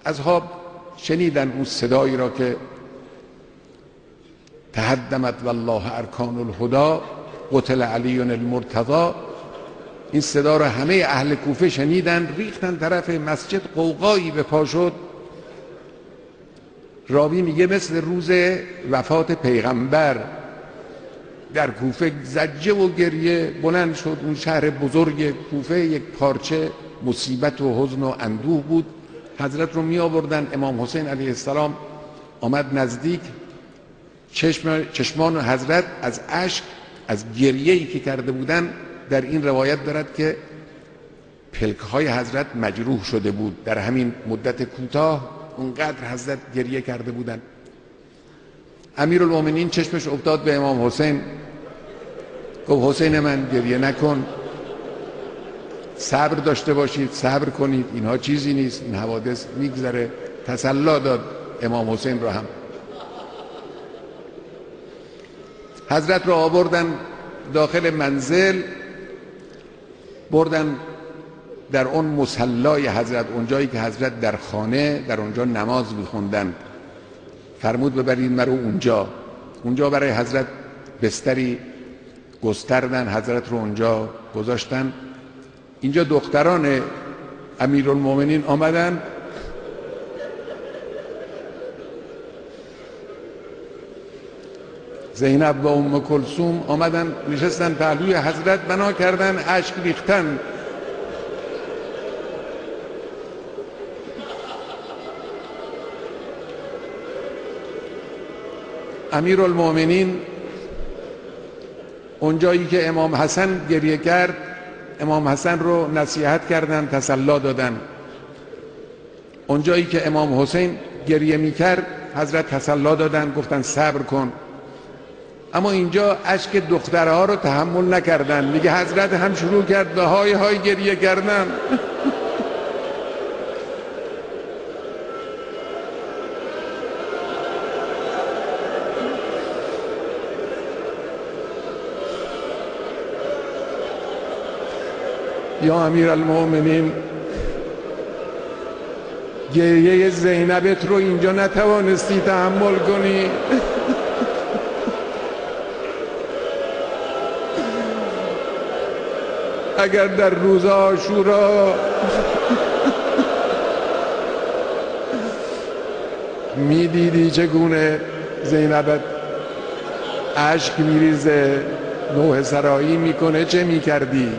اصحاب شنیدن اون صدایی را که تهدمت والله ارکان الهدی قتل علی المرتضی. این صدا را همه اهل کوفه شنیدن، ریختن طرف مسجد، قوقایی به پا شد. راوی میگه مثل روز وفات پیغمبر در کوفه زجه و گریه بلند شد. اون شهر بزرگ کوفه یک پارچه مصیبت و حزن و اندوه بود. حضرت رو می آوردن. امام حسین علیه السلام آمد نزدیک. چشمان حضرت از اشک، از گریه‌ای که کرده بودن، در این روایت دارد که پلک‌های حضرت مجروح شده بود. در همین مدت کوتاه اونقدر حضرت گریه کرده بودن. امیرالمومنین چشمش افتاد به امام حسین، گفت حسین من گریه نکن، صبر داشته باشید، صبر کنید، اینها چیزی نیست، این حوادث میگذره. تسلی داد امام حسین رو هم. حضرت را آوردن داخل منزل، بردن در اون مصلای حضرت، اونجایی که حضرت در خانه در اونجا نماز میخوندن. فرمود ببرید مرو اونجا برای حضرت بستری گستردن، حضرت رو اونجا گذاشتن. اینجا دختران امیرالمومنین آمدن، زینب و ام کلثوم آمدن نشستن پهلوی حضرت، بنا کردن، اشک ریختن. امیرالمومنین اونجایی که امام حسن گریه کرد، امام حسن رو نصیحت کردن، تسلی دادن. اونجایی که امام حسین گریه میکرد، حضرت تسلی دادن، گفتن صبر کن. اما اینجا اشک دخترها رو تحمل نکردن. میگه حضرت هم شروع کرد به های های گریه کردن. یا امیرالمومنین، گریه زینبت رو اینجا نتوانستی تحمل کنی. اگر در روز عاشورا میدیدی چگونه زینبت اشک میریزه، نوحه سرایی میکنه، چه میکردی؟